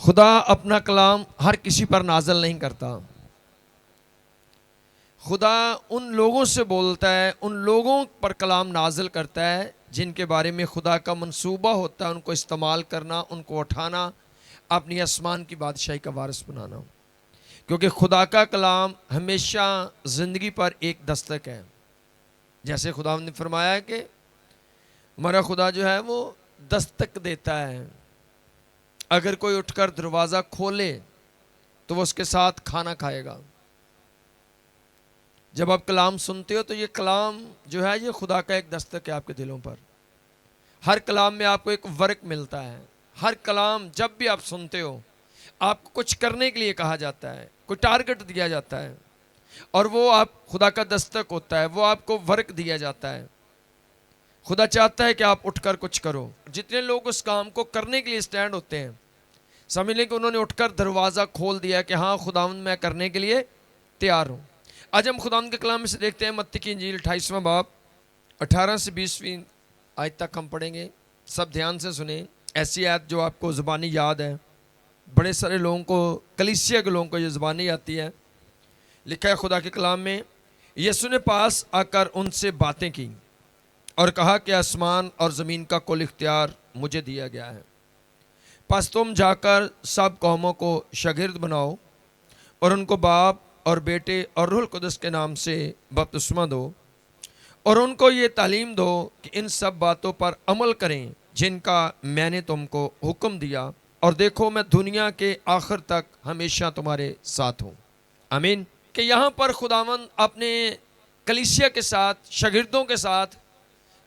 خدا اپنا کلام ہر کسی پر نازل نہیں کرتا. خدا ان لوگوں سے بولتا ہے، ان لوگوں پر کلام نازل کرتا ہے جن کے بارے میں خدا کا منصوبہ ہوتا ہے ان کو استعمال کرنا، ان کو اٹھانا، اپنی آسمان کی بادشاہی کا وارث بنانا. کیونکہ خدا کا کلام ہمیشہ زندگی پر ایک دستک ہے. جیسے خدا نے فرمایا کہ ہمارا خدا جو ہے وہ دستک دیتا ہے، اگر کوئی اٹھ کر دروازہ کھولے تو وہ اس کے ساتھ کھانا کھائے گا. جب آپ کلام سنتے ہو تو یہ کلام جو ہے یہ خدا کا ایک دستک ہے آپ کے دلوں پر. ہر کلام میں آپ کو ایک ورک ملتا ہے. ہر کلام جب بھی آپ سنتے ہو آپ کو کچھ کرنے کے لیے کہا جاتا ہے، کوئی ٹارگٹ دیا جاتا ہے، اور وہ آپ خدا کا دستک ہوتا ہے، وہ آپ کو ورک دیا جاتا ہے. خدا چاہتا ہے کہ آپ اٹھ کر کچھ کرو. جتنے لوگ اس کام کو کرنے کے لیے سٹینڈ ہوتے ہیں، سمجھ لیں کہ انہوں نے اٹھ کر دروازہ کھول دیا کہ ہاں خداوند میں کرنے کے لیے تیار ہوں. آج ہم خداوند کے کلام میں سے دیکھتے ہیں متی کی انجیل 28واں باب 18 سے 20ویں آیت تک ہم پڑھیں گے. سب دھیان سے سنیں. ایسی آیت جو آپ کو زبانی یاد ہے. بڑے سارے لوگوں کو، کلیسیا کے لوگوں کو یہ زبانی آتی ہے. لکھا ہے خدا کے کلام میں، یسوع نے پاس آ کر ان سے باتیں کی اور کہا کہ آسمان اور زمین کا کل اختیار مجھے دیا گیا ہے. پس تم جا کر سب قوموں کو شاگرد بناؤ اور ان کو باپ اور بیٹے اور روح القدس کے نام سے بپتسمہ دو، اور ان کو یہ تعلیم دو کہ ان سب باتوں پر عمل کریں جن کا میں نے تم کو حکم دیا، اور دیکھو میں دنیا کے آخر تک ہمیشہ تمہارے ساتھ ہوں. آمین. کہ یہاں پر خداوند اپنے کلیسیا کے ساتھ، شاگردوں کے ساتھ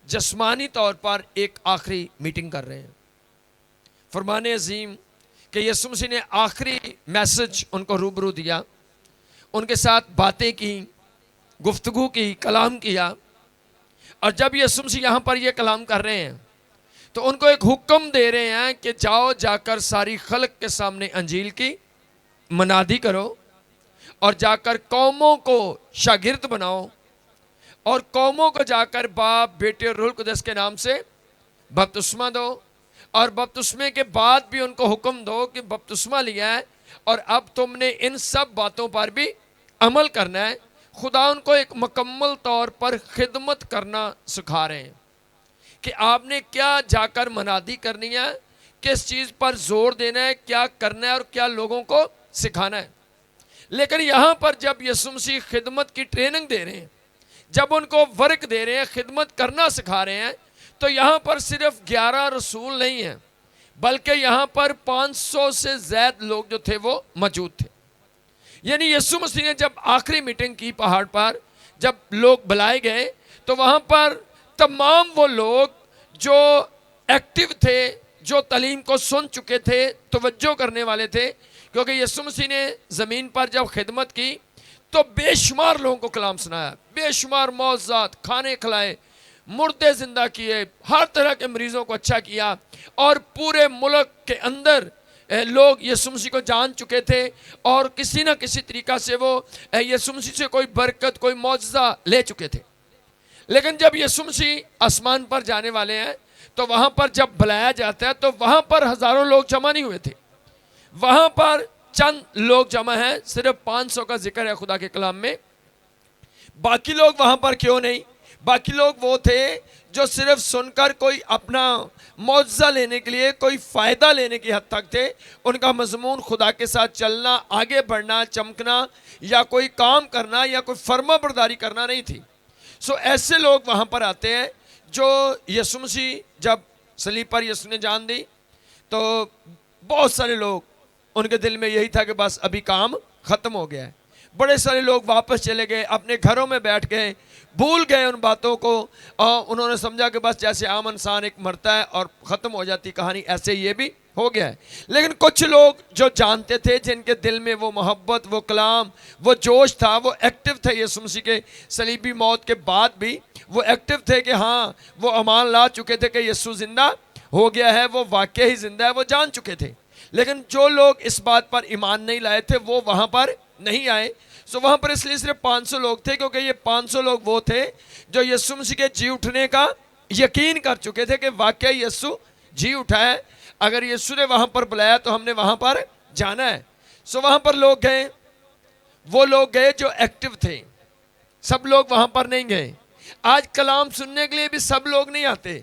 جسمانی طور پر ایک آخری میٹنگ کر رہے ہیں. فرمان عظیم کہ یسوع مسیح نے آخری میسج ان کو روبرو دیا، ان کے ساتھ باتیں کی، گفتگو کی، کلام کیا. اور جب یسوع مسیح یہاں پر یہ کلام کر رہے ہیں تو ان کو ایک حکم دے رہے ہیں کہ جاؤ، جا کر ساری خلق کے سامنے انجیل کی منادی کرو، اور جا کر قوموں کو شاگرد بناؤ، اور قوموں کو جا کر باپ، بیٹے اور روح القدس کے نام سے بپتسمہ دو. اور بپتسمے کے بعد بھی ان کو حکم دو کہ بپتسمہ لیا ہے اور اب تم نے ان سب باتوں پر بھی عمل کرنا ہے. خدا ان کو ایک مکمل طور پر خدمت کرنا سکھا رہے ہیں کہ آپ نے کیا جا کر منادی کرنی ہے، کس چیز پر زور دینا ہے، کیا کرنا ہے اور کیا لوگوں کو سکھانا ہے. لیکن یہاں پر جب یسوع مسیح خدمت کی ٹریننگ دے رہے ہیں، جب ان کو ورک دے رہے ہیں، خدمت کرنا سکھا رہے ہیں، تو یہاں پر صرف 11 رسول نہیں ہیں، بلکہ یہاں پر 500 سے زائد لوگ جو تھے وہ موجود تھے. یعنی یسوع مسیح نے جب آخری میٹنگ کی پہاڑ پر، جب لوگ بلائے گئے، تو وہاں پر تمام وہ لوگ جو ایکٹیو تھے، جو تعلیم کو سن چکے تھے، توجہ کرنے والے تھے. کیونکہ یسوع مسیح نے زمین پر جب خدمت کی تو بے شمار لوگوں کو کلام سنایا، بے شمار معجزات، کھانے کھلائے، مردے زندہ کیے، ہر طرح کے مریضوں کو اچھا کیا، اور پورے ملک کے اندر لوگ یسوع مسیح کو جان چکے تھے، اور کسی نہ کسی طریقہ سے وہ یسوع مسیح سے کوئی برکت، کوئی معجزہ لے چکے تھے. لیکن جب یسوع مسیح آسمان پر جانے والے ہیں تو وہاں پر جب بلایا جاتا ہے تو وہاں پر ہزاروں لوگ جمع نہیں ہوئے تھے. وہاں پر چند لوگ جمع ہیں، صرف 500 کا ذکر ہے خدا کے کلام میں. باقی لوگ وہاں پر کیوں نہیں؟ باقی لوگ وہ تھے جو صرف سن کر کوئی اپنا معجزہ لینے کے لیے، کوئی فائدہ لینے کی حد تک تھے. ان کا مضمون خدا کے ساتھ چلنا، آگے بڑھنا، چمکنا، یا کوئی کام کرنا، یا کوئی فرما برداری کرنا نہیں تھی. ایسے لوگ وہاں پر آتے ہیں جو یسوع مسیح جب صلیب پر یسوع نے جان دی تو بہت سارے لوگ، ان کے دل میں یہی تھا کہ بس ابھی کام ختم ہو گیا ہے. بڑے سارے لوگ واپس چلے گئے، اپنے گھروں میں بیٹھ گئے، بھول گئے ان باتوں کو، اور انہوں نے سمجھا کہ بس جیسے عام انسان ایک مرتا ہے اور ختم ہو جاتی کہانی، ایسے یہ بھی ہو گیا ہے. لیکن کچھ لوگ جو جانتے تھے، جن کے دل میں وہ محبت، وہ کلام، وہ جوش تھا، وہ ایکٹیو تھے یسوع مسیح کے صلیبی موت کے بعد بھی، وہ ایکٹیو تھے کہ ہاں وہ امان لا چکے تھے کہ یسوع زندہ ہو گیا ہے، وہ واقعی ہی زندہ ہے، وہ جان چکے تھے. لیکن جو لوگ اس بات پر ایمان نہیں لائے تھے وہ وہاں پر نہیں آئے. وہاں پر اس لیے صرف 500 لوگ تھے، کیونکہ یہ 500 لوگ وہ تھے جو یسوع مسیح کے جی اٹھنے کا یقین کر چکے تھے کہ واقعی یسوع جی اٹھا ہے. اگر یسوع نے وہاں پر بلایا تو ہم نے وہاں پر جانا ہے. سو وہاں پر لوگ گئے, وہ لوگ گئے جو ایکٹیو تھے, سب لوگ وہاں پر نہیں گئے. آج کلام سننے کے لیے بھی سب لوگ نہیں آتے.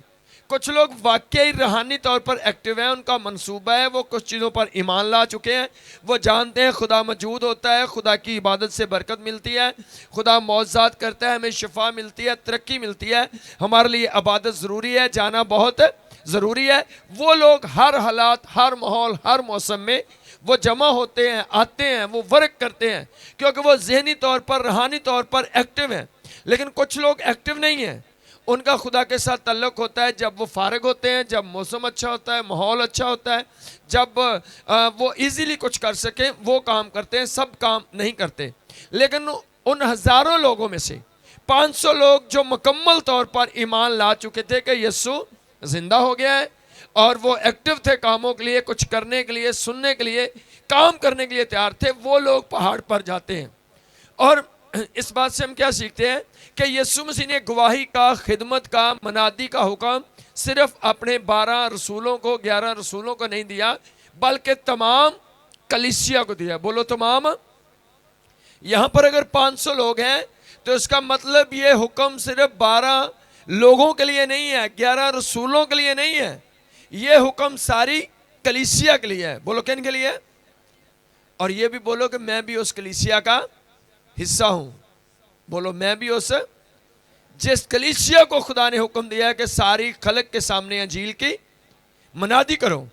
کچھ لوگ واقعی روحانی طور پر ایکٹیو ہیں, ان کا منصوبہ ہے, وہ کچھ چیزوں پر ایمان لا چکے ہیں, وہ جانتے ہیں خدا موجود ہوتا ہے, خدا کی عبادت سے برکت ملتی ہے, خدا معجزات کرتا ہے, ہمیں شفا ملتی ہے, ترقی ملتی ہے, ہمارے لیے عبادت ضروری ہے, جانا بہت ضروری ہے. وہ لوگ ہر حالات, ہر ماحول, ہر موسم میں وہ جمع ہوتے ہیں, آتے ہیں, وہ ورک کرتے ہیں, کیونکہ وہ ذہنی طور پر, روحانی طور پر ایکٹیو ہیں. لیکن کچھ لوگ ایکٹیو نہیں ہیں. ان کا خدا کے ساتھ تعلق ہوتا ہے جب وہ فارغ ہوتے ہیں, جب موسم اچھا ہوتا ہے, ماحول اچھا ہوتا ہے, جب وہ ایزیلی کچھ کر سکیں وہ کام کرتے ہیں, سب کام نہیں کرتے. لیکن ان ہزاروں لوگوں میں سے 500 لوگ جو مکمل طور پر ایمان لا چکے تھے کہ یسوع زندہ ہو گیا ہے, اور وہ ایکٹیو تھے کاموں کے لیے, کچھ کرنے کے لیے, سننے کے لیے, کام کرنے کے لیے تیار تھے, وہ لوگ پہاڑ پر جاتے ہیں. اور اس بات سے ہم کیا سیکھتے ہیں کہ یسوع مسیح نے گواہی کا, خدمت کا, منادی کا حکم صرف اپنے 12 رسولوں کو, 11 رسولوں کو نہیں دیا, بلکہ تمام کلیسیا کو دیا. بولو تمام. یہاں پر اگر 500 لوگ ہیں تو اس کا مطلب یہ حکم صرف 12 لوگوں کے لیے نہیں ہے, 11 رسولوں کے لیے نہیں ہے, یہ حکم ساری کلیسیا کے لیے ہے. بولو کن کے لیے؟ اور یہ بھی بولو کہ میں بھی اس کلیسیا کا حصہ ہوں. بولو میں بھی اس جس کلیسیا کو خدا نے حکم دیا ہے کہ ساری خلق کے سامنے انجیل کی منادی کرو.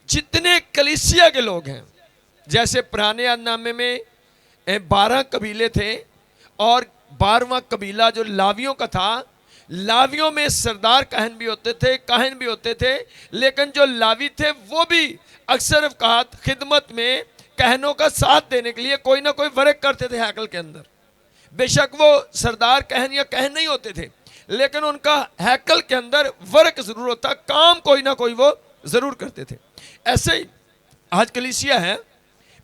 جتنے کلیسیا کے لوگ ہیں, جیسے پرانے عہد نامے میں 12 قبیلے تھے, اور 12واں قبیلہ جو لاویوں کا تھا, لاویوں میں سردار کاہن بھی ہوتے تھے, کاہن بھی ہوتے تھے, لیکن جو لاوی تھے وہ بھی اکثر اوقات خدمت میں کہنوں کا ساتھ دینے کے لیے کوئی نہ کوئی ورک کرتے تھے ہیکل کے اندر. بے شک وہ سردار کہن یا کہن نہیں ہوتے تھے, لیکن ان کا ہیکل کے اندر ورک ضرور ہوتا, کام کوئی نہ کوئی وہ ضرور کرتے تھے. ایسے ہی آج کلیسیا ہے,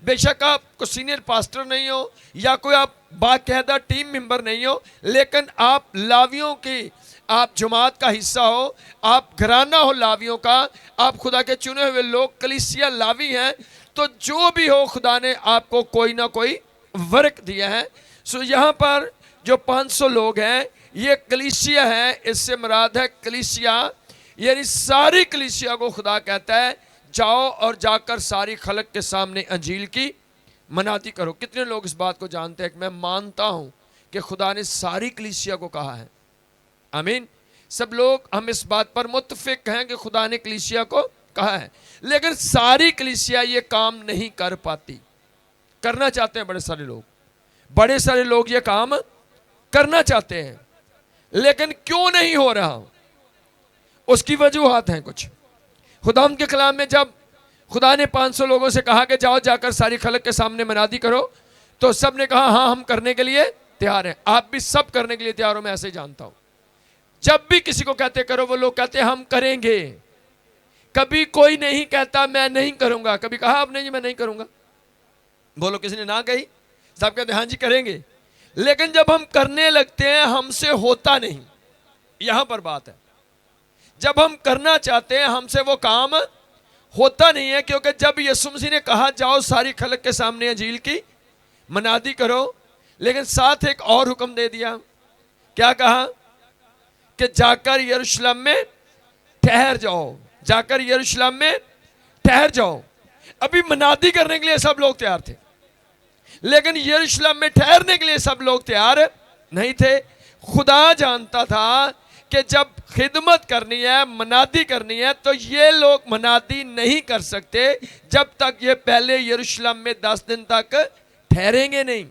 بے شک آپ کو سینئر پاسٹر نہیں ہو یا کوئی آپ باقاعدہ ٹیم ممبر نہیں ہو, لیکن آپ لاویوں کی, آپ جماعت کا حصہ ہو, آپ گھرانہ ہو لاویوں کا, آپ خدا کے چنے ہوئے لوگ, کلیسیا لاوی ہیں. تو جو بھی ہو خدا نے آپ کو کوئی نہ کوئی ورک دیا ہے. سو یہاں پر جو 500 لوگ ہیں یہ کلیسیا ہے, اس سے مراد ہے کلیسیا, یعنی ساری کلیسیا کو خدا کہتا ہے جاؤ اور جا کر ساری خلق کے سامنے انجیل کی منادی کرو. کتنے لوگ اس بات کو جانتے ہیں کہ میں مانتا ہوں کہ خدا نے ساری کلیسیا کو کہا ہے؟ آمین. سب لوگ ہم اس بات پر متفق ہیں کہ خدا نے کلیسیا کو کہا ہے, لیکن ساری کلیسیا یہ کام نہیں کر پاتی. کرنا چاہتے ہیں بڑے سارے لوگ یہ کام کرنا چاہتے ہیں, لیکن کیوں نہیں ہو رہا؟ اس کی وجوہات ہیں کچھ. خدا کے کلام میں جب خدا نے 500 لوگوں سے کہا کہ جاؤ جا کر ساری خلق کے سامنے منادی کرو, تو سب نے کہا ہاں ہم کرنے کے لیے تیار ہیں. آپ بھی سب کرنے کے لیے تیار ہو, میں ایسے جانتا ہوں. جب بھی کسی کو کہتے کرو, وہ لوگ کہتے ہم کریں گے. کبھی کوئی نہیں کہتا میں نہیں کروں گا. کبھی کہا آپ نے جی میں نہیں کروں گا؟ بولو کسی نے نہ کہی؟ سب کہتے ہیں ہاں جی کریں گے. لیکن جب ہم کرنے لگتے ہیں ہم سے ہوتا نہیں. یہاں پر بات ہے, جب ہم کرنا چاہتے ہیں ہم سے وہ کام ہوتا نہیں ہے, کیونکہ جب یسوع مسیح نے کہا جاؤ ساری خلق کے سامنے انجیل کی منادی کرو, لیکن ساتھ ایک اور حکم دے دیا. کیا کہا؟ کہ جا کر یروشلم میں ٹھہر جاؤ, جا کر یروشلم میں ٹھہر جاؤ. ابھی منادی کرنے کے لیے سب لوگ تیار تھے, لیکن یروشلم میں ٹھہرنے کے لیے سب لوگ تیار نہیں تھے. خدا جانتا تھا کہ جب خدمت کرنی ہے, منادی کرنی ہے, تو یہ لوگ منادی نہیں کر سکتے جب تک یہ پہلے یروشلم میں 10 دن تک ٹھہریں گے نہیں.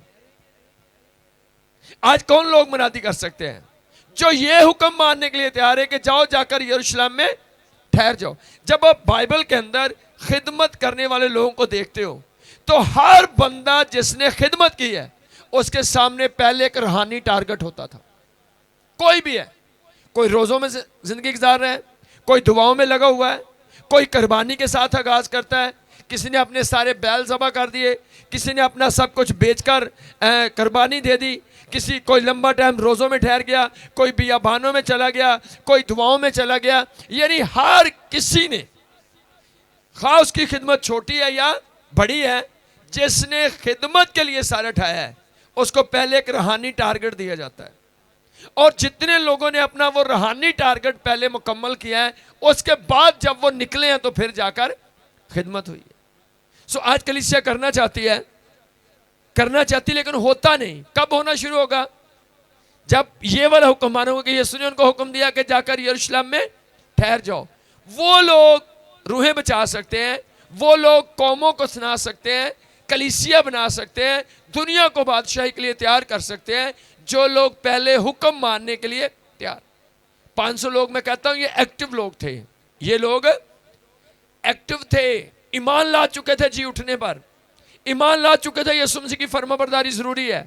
آج کون لوگ منادی کر سکتے ہیں؟ جو یہ حکم ماننے کے لیے تیار ہے کہ جاؤ جا کر یروشلم میں ٹھہر جاؤ. جب آپ بائبل کے اندر خدمت کرنے والے لوگوں کو دیکھتے ہو تو ہر بندہ جس نے خدمت کی ہے اس کے سامنے پہلے ایک روحانی ٹارگٹ ہوتا تھا. کوئی بھی ہے, کوئی روزوں میں زندگی گزار رہا ہے, کوئی دعاؤں میں لگا ہوا ہے, کوئی قربانی کے ساتھ آغاز کرتا ہے, کسی نے اپنے سارے بیل ذبح کر دیے, کسی نے اپنا سب کچھ بیچ کر قربانی دے دی, کسی کوئی لمبا ٹائم روزوں میں ٹھہر گیا, کوئی بیابانوں میں چلا گیا, کوئی دعاؤں میں چلا گیا. یعنی ہر کسی نے خواہ اس کی خدمت چھوٹی ہے یا بڑی ہے، جس نے خدمت کے لیے سر اٹھایا ہے اس کو پہلے ایک روحانی ٹارگٹ دیا جاتا ہے، اور جتنے لوگوں نے اپنا وہ روحانی ٹارگٹ پہلے مکمل کیا ہے اس کے بعد جب وہ نکلے ہیں تو پھر جا کر خدمت ہوئی ہے۔ سو آج کلیسیا کرنا چاہتی ہے لیکن ہوتا نہیں۔ کب ہونا شروع ہوگا؟ جب یہ والا حکم مانو گے کہ یسوع نے ان کو حکم دیا کہ جا کر یروشلم میں ٹھہر جاؤ۔ وہ لوگ روحیں بچا سکتے ہیں، وہ لوگ قوموں کو سنا سکتے ہیں، کلیسیا بنا سکتے ہیں، دنیا کو بادشاہی کے لیے تیار کر سکتے ہیں، جو لوگ پہلے حکم ماننے کے لیے تیار۔ 500 لوگ میں کہتا ہوں یہ ایکٹیو لوگ تھے، یہ لوگ ایکٹیو تھے، ایمان لا چکے تھے جی اٹھنے پر، ایمان لا چکے تھے یسوع مسیح کی فرما برداری ضروری ہے،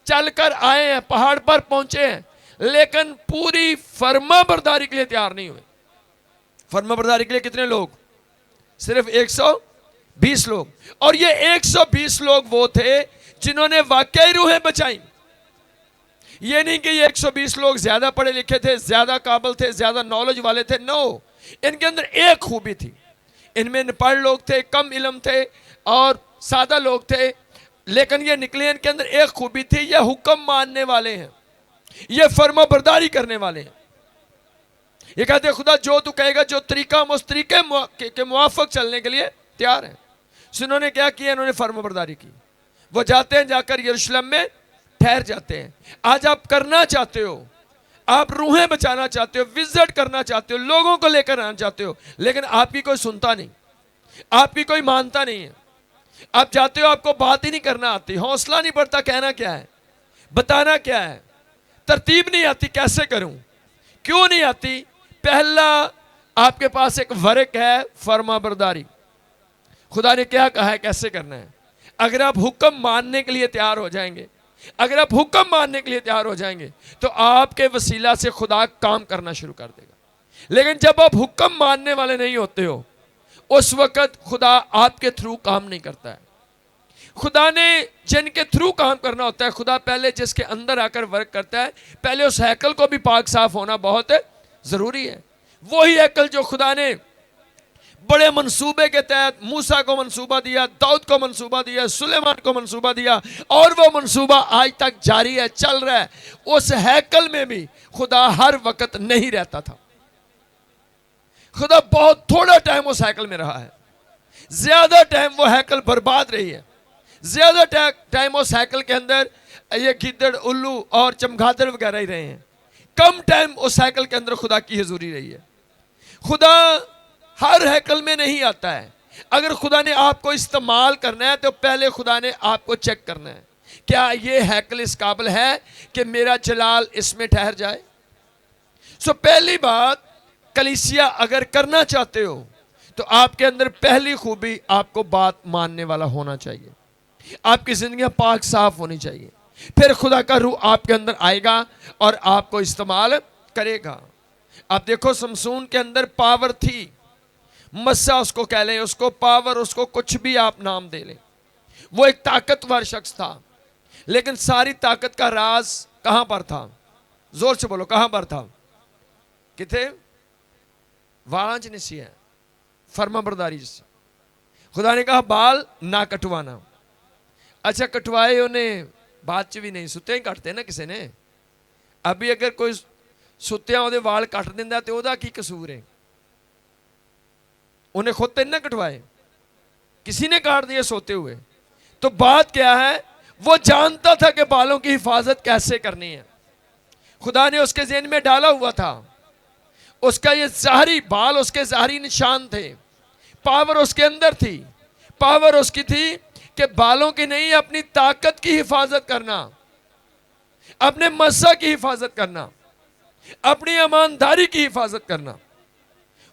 چل کر آئے ہیں، پہاڑ پر پہنچے ہیں، لیکن پوری فرما برداری کے لیے تیار نہیں ہوئے۔ فرما برداری کے لیے کتنے لوگ؟ صرف 120 لوگ، اور یہ 120 لوگ وہ تھے جنہوں نے واقعی روحیں بچائیں۔ یہ نہیں کہ یہ 120 لوگ زیادہ پڑھے لکھے تھے، زیادہ قابل تھے، زیادہ نالج والے تھے، نو، ان کے اندر ایک خوبی تھی۔ ان میں پڑھ لوگ تھے، کم علم تھے اور سادہ لوگ تھے، لیکن یہ نکلے ان کے اندر ایک خوبی تھی، یہ حکم ماننے والے ہیں، یہ فرما برداری کرنے والے ہیں۔ یہ کہتے ہیں خدا جو تو کہے گا، جو طریقہ ہم اس طریقے کے موافق چلنے کے لیے تیار ہیں۔ انہوں نے کیا کیا؟ انہوں نے فرما برداری کی۔ وہ جاتے ہیں، جا کر یروشلم میں ٹھہر جاتے ہیں۔ آج آپ کرنا چاہتے ہو، آپ روحیں بچانا چاہتے ہو، وزٹ کرنا چاہتے ہو، لوگوں کو لے کر آنا چاہتے ہو، لیکن آپ کی کوئی سنتا نہیں، آپ کی کوئی مانتا نہیں ہے۔ آپ جاتے ہو، آپ کو بات ہی نہیں کرنا آتی، حوصلہ نہیں پڑتا کہنا کیا ہے، بتانا کیا ہے، ترتیب نہیں آتی کیسے کروں۔ کیوں نہیں آتی؟ پہلا آپ کے پاس ایک ورق ہے، فرما برداری۔ خدا نے کیا کہا ہے، کیسے کرنا ہے۔ اگر آپ حکم ماننے کے لیے تیار ہو جائیں گے، اگر آپ حکم ماننے کے لیے تیار ہو جائیں گے تو آپ کے وسیلہ سے خدا کام کرنا شروع کر دے گا۔ لیکن جب آپ حکم ماننے والے نہیں ہوتے ہو، اس وقت خدا آپ کے تھرو کام نہیں کرتا ہے۔ خدا نے جن کے تھرو کام کرنا ہوتا ہے، خدا پہلے جس کے اندر آ کر ورک کرتا ہے، پہلے اس ہیکل کو بھی پاک صاف ہونا بہت ضروری ہے۔ وہی ہیکل جو خدا نے بڑے منصوبے کے تحت موسیٰ کو منصوبہ دیا، داؤد کو منصوبہ دیا، سلیمان کو منصوبہ دیا، اور وہ منصوبہ آج تک جاری ہے، چل رہا ہے۔ اس ہیکل میں بھی خدا ہر وقت نہیں رہتا تھا۔ خدا بہت تھوڑا ٹائم اس ہیکل میں رہا ہے، زیادہ ٹائم وہ ہیکل برباد رہی ہے، زیادہ ٹائم اس ہیکل کے اندر یہ گیدڑ، الو اور چمگادڑ وغیرہ ہی رہے ہیں، کم ٹائم اس ہیکل کے اندر خدا کی حضوری رہی ہے۔ خدا ہر ہیکل میں نہیں آتا ہے۔ اگر خدا نے آپ کو استعمال کرنا ہے تو پہلے خدا نے آپ کو چیک کرنا ہے، کیا یہ ہیکل اس قابل ہے کہ میرا جلال اس میں ٹھہر جائے۔ سو پہلی بات، کلیسیا اگر کرنا چاہتے ہو تو آپ کے اندر پہلی خوبی آپ کو بات ماننے والا ہونا چاہیے، آپ کی زندگیاں پاک صاف ہونی چاہیے، پھر خدا کا روح آپ کے اندر آئے گا اور آپ کو استعمال کرے گا۔ آپ دیکھو سمسون کے اندر پاور تھی، مسا اس کو کہہ لیں، اس کو پاور، اس کو کچھ بھی آپ نام دے لیں، وہ ایک طاقتور شخص تھا، لیکن ساری طاقت کا راز کہاں پر تھا؟ زور سے بولو، کہاں پر تھا؟ کتنے والاں چ نہیں ہے، فرما برداری سے۔ خدا نے کہا بال نہ کٹوانا۔ اچھا کٹوائے انہیں بعد چ بھی نہیں، ستے ہی کٹتے نا کسی نے۔ ابھی اگر کوئی ستیاں وہ وال کٹ دینا تو وہ کی قصور ہے؟ انہیں خود تو نہ کٹوائے، کسی نے کاٹ دیے سوتے ہوئے۔ تو بات کیا ہے؟ وہ جانتا تھا کہ بالوں کی حفاظت کیسے کرنی ہے، خدا نے اس کے ذہن میں ڈالا ہوا تھا۔ اس کا یہ ظاہری بال اس کے ظاہری نشان تھے، پاور اس کے اندر تھی۔ پاور اس کی تھی کہ بالوں کی نہیں، اپنی طاقت کی حفاظت کرنا، اپنے مسا کی حفاظت کرنا، اپنی ایمانداری کی حفاظت کرنا۔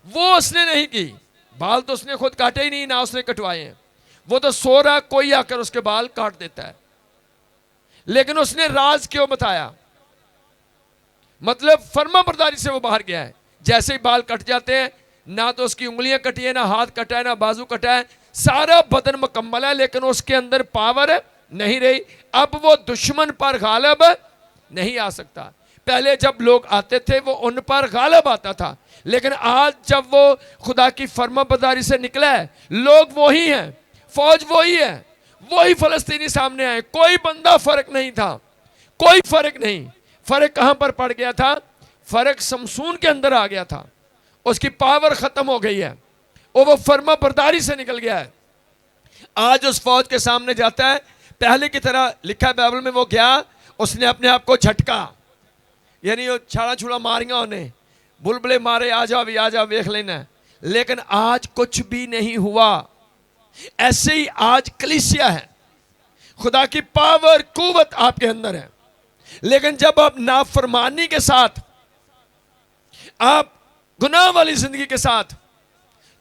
وہ اس نے نہیں کی۔ بال تو اس نے خود کاٹے ہی نہیں، نہ اس نے کٹوائے ہیں۔ وہ تو سو رہا، کوئی آ کر اس کے بال کاٹ دیتا ہے، لیکن اس نے راز کیوں بتایا؟ مطلب فرما برداری سے وہ باہر گیا ہے۔ جیسے ہی بال کٹ جاتے ہیں، نہ تو اس کی انگلیاں کٹی ہیں، نہ ہاتھ کٹا ہے، نہ بازو کٹا ہے، سارا بدن مکمل ہے، لیکن اس کے اندر پاور نہیں رہی۔ اب وہ دشمن پر غالب نہیں آ سکتا۔ پہلے جب لوگ آتے تھے وہ ان پر غالب آتا تھا، لیکن آج جب وہ خدا کی فرما برداری سے نکلا ہے، لوگ وہی ہیں، فوج وہی ہے، وہی فلسطینی سامنے آئے، کوئی بندہ فرق نہیں تھا، کوئی فرق نہیں۔ فرق کہاں پر پڑ گیا تھا؟ فرق سمسون کے اندر آ گیا تھا، اس کی پاور ختم ہو گئی ہے اور وہ فرما برداری سے نکل گیا ہے۔ آج اس فوج کے سامنے جاتا ہے، پہلے کی طرح لکھا ہے بائبل میں، وہ گیا، اس نے اپنے آپ کو جھٹکا، یعنی وہ چھاڑا چھوڑا ماریاں انہیں، بلبلے مارے، آ جاؤ ویکھ لینا، لیکن آج کچھ بھی نہیں ہوا۔ ایسے ہی آج کلیسیا ہے، خدا کی پاور قوت آپ کے اندر ہے، لیکن جب آپ نافرمانی کے ساتھ، آپ گناہ والی زندگی کے ساتھ،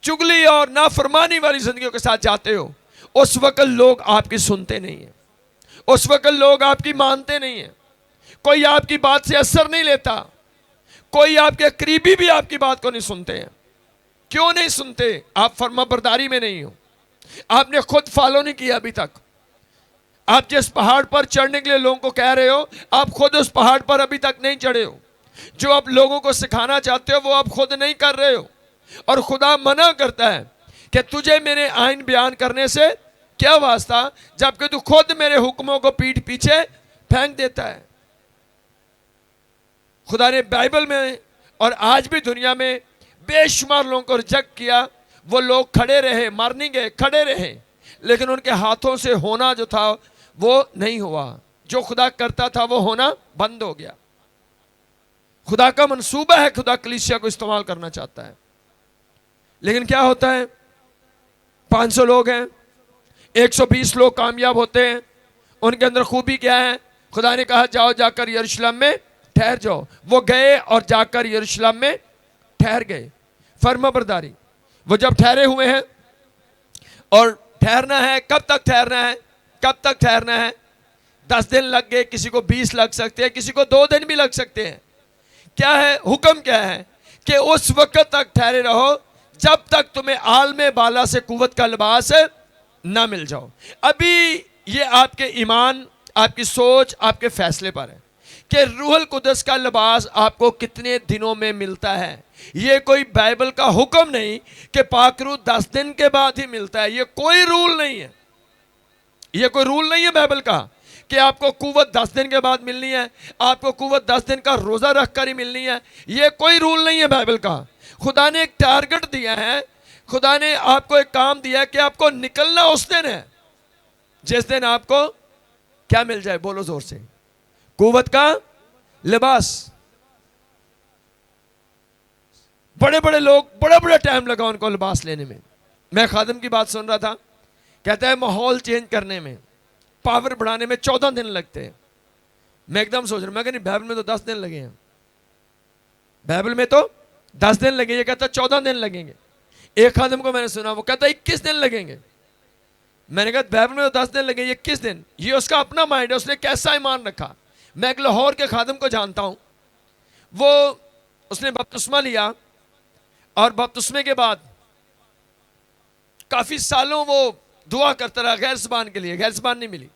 چگلی اور نافرمانی والی زندگیوں کے ساتھ جاتے ہو، اس وقت لوگ آپ کی سنتے نہیں ہیں، اس وقت لوگ آپ کی مانتے نہیں ہیں، کوئی آپ کی بات سے اثر نہیں لیتا، کوئی آپ کے قریبی بھی آپ کی بات کو نہیں سنتے ہیں۔ کیوں نہیں سنتے؟ آپ فرما برداری میں نہیں ہو، آپ نے خود فالو نہیں کیا ابھی تک۔ آپ جس پہاڑ پر چڑھنے کے لیے لوگوں کو کہہ رہے ہو، آپ خود اس پہاڑ پر ابھی تک نہیں چڑھے ہو۔ جو آپ لوگوں کو سکھانا چاہتے ہو وہ آپ خود نہیں کر رہے ہو، اور خدا منع کرتا ہے کہ تجھے میرے آئین بیان کرنے سے کیا واسطہ، جبکہ تو خود میرے حکموں کو پیٹھ پیچھے پھینک دیتا ہے۔ خدا نے بائبل میں اور آج بھی دنیا میں بے شمار لوگوں کو ریجیکٹ کیا۔ وہ لوگ کھڑے رہے، مر نہیں گئے، کھڑے رہے، لیکن ان کے ہاتھوں سے ہونا جو تھا وہ نہیں ہوا، جو خدا کرتا تھا وہ ہونا بند ہو گیا۔ خدا کا منصوبہ ہے، خدا کلیسیا کو استعمال کرنا چاہتا ہے، لیکن کیا ہوتا ہے؟ 500 لوگ ہیں، 120 لوگ کامیاب ہوتے ہیں، ان کے اندر خوبی کیا ہے؟ خدا نے کہا جاؤ، جا کر یروشلم میں ٹھہر جاؤ۔ وہ گئے اور جا کر یروشلم میں ٹھہر گئے، فرما برداری۔ وہ جب ٹھہرے ہوئے ہیں، اور ٹھہرنا ہے، کب تک ٹھہرنا ہے؟ کب تک ٹھہرنا ہے؟ 10 دن لگ گئے، کسی کو 20 لگ سکتے ہیں، کسی کو 2 دن بھی لگ سکتے ہیں۔ کیا ہے حکم؟ کیا ہے کہ اس وقت تک ٹھہرے رہو جب تک تمہیں عالم بالا سے قوت کا لباس نہ مل جاؤ۔ ابھی یہ آپ کے ایمان، آپ کی سوچ، آپ کے فیصلے پر ہے کہ روح القدس کا لباس آپ کو کتنے دنوں میں ملتا ہے۔ یہ کوئی بائبل کا حکم نہیں کہ پاک روح 10 دن کے بعد ہی ملتا ہے، یہ کوئی رول نہیں ہے، یہ کوئی رول نہیں ہے بائبل کا کہ آپ کو قوت 10 دن کے بعد ملنی ہے، آپ کو قوت 10 دن کا روزہ رکھ کر ہی ملنی ہے، یہ کوئی رول نہیں ہے بائبل کا۔ خدا نے ایک ٹارگٹ دیا ہے، خدا نے آپ کو ایک کام دیا ہے کہ آپ کو نکلنا اس دن ہے جس دن آپ کو کیا مل جائے؟ بولو زور سے، قوت کا لباس۔ بڑے بڑے لوگ، بڑا ٹائم لگا ان کو لباس لینے میں۔ میں خادم کی بات سن رہا تھا، کہتا ہے ماحول چینج کرنے میں، پاور بڑھانے میں 14 دن لگتے ہیں۔ میں ایک دم سوچ رہا ہوں، میں کہ نہیں، بائبل میں تو 10 دن لگے ہیں، بائبل میں تو 10 دن لگے، یہ کہتا ہے 14 دن لگیں گے۔ ایک خادم کو میں نے سنا، وہ کہتا ہے 21 دن لگیں گے۔ میں نے کہا بائبل میں تو 10 دن لگے، 21 دن، یہ اس کا اپنا مائنڈ ہے، اس نے کیسا ایمان رکھا۔ میں ایک لاہور کے خادم کو جانتا ہوں، وہ اس نے بپتسمہ لیا، اور بپتسمے کے بعد کافی سالوں وہ دعا کرتا رہا غیر زبان کے لیے، غیر زبان نہیں ملی۔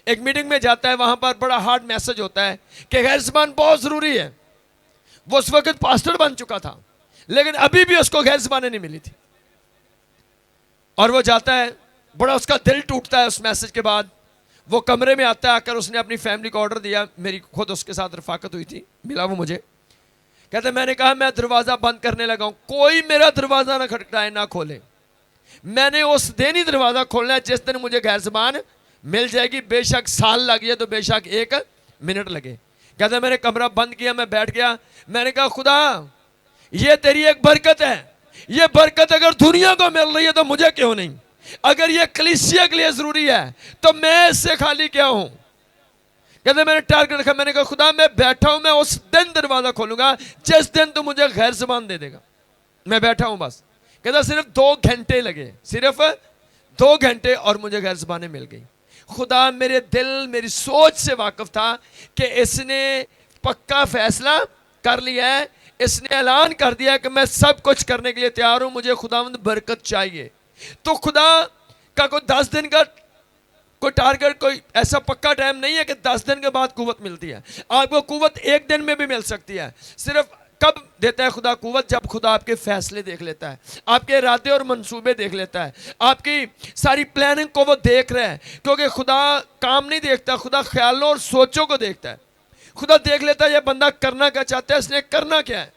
ایک میٹنگ میں جاتا ہے، وہاں پر بڑا ہارڈ میسج ہوتا ہے کہ غیر زبان بہت ضروری ہے۔ وہ اس وقت پاسٹر بن چکا تھا، لیکن ابھی بھی اس کو غیر زبانیں نہیں ملی تھی، اور وہ جاتا ہے، بڑا اس کا دل ٹوٹتا ہے اس میسج کے بعد۔ وہ کمرے میں آتا ہے، آ کر اس نے اپنی فیملی کو آرڈر دیا، میری خود اس کے ساتھ رفاقت ہوئی تھی، ملا وہ مجھے، کہتے میں نے کہا میں دروازہ بند کرنے لگا ہوں، کوئی میرا دروازہ نہ کھٹکھٹائے، نہ کھولے، میں نے اس دن ہی دروازہ کھولنا ہے جس دن مجھے غیر زبان مل جائے گی، بے شک سال لگ جائے تو بے شک 1 منٹ لگے۔ کہتے میں نے کمرہ بند کیا، میں بیٹھ گیا، میں نے کہا خدا یہ تیری ایک برکت ہے، یہ برکت اگر دنیا کو مل رہی ہے تو مجھے کیوں نہیں؟ اگر یہ کلیسیا کے لیے ضروری ہے تو میں اس سے خالی کیا ہوں؟ کہتے میں نے ٹارگٹ رکھا، میں نے کہا خدا میں بیٹھا ہوں، میں اس دن دروازہ کھولوں گا جس دن تو مجھے غیر زبان دے دے گا، میں بیٹھا ہوں بس۔ کہتا صرف 2 گھنٹے لگے، صرف 2 گھنٹے، اور مجھے غیر زبانیں مل گئی۔ خدا میرے دل، میری سوچ سے واقف تھا کہ اس نے پکا فیصلہ کر لیا ہے، اس نے اعلان کر دیا کہ میں سب کچھ کرنے کے لیے تیار ہوں، مجھے خداوند برکت چاہیے۔ تو خدا کا کوئی 10 دن کا کوئی ٹارگٹ، کوئی ایسا پکا ٹائم نہیں ہے کہ 10 دن کے بعد قوت ملتی ہے۔ آپ کو قوت 1 دن میں بھی مل سکتی ہے، صرف کب دیتا ہے خدا قوت جب خدا آپ کے فیصلے دیکھ لیتا ہے, آپ کے ارادے اور منصوبے دیکھ لیتا ہے, آپ کی ساری پلاننگ کو وہ دیکھ رہا ہے. کیونکہ خدا کام نہیں دیکھتا, خدا خیالوں اور سوچوں کو دیکھتا ہے. خدا دیکھ لیتا ہے یہ بندہ کرنا کیا چاہتا ہے, اس نے کرنا کیا ہے.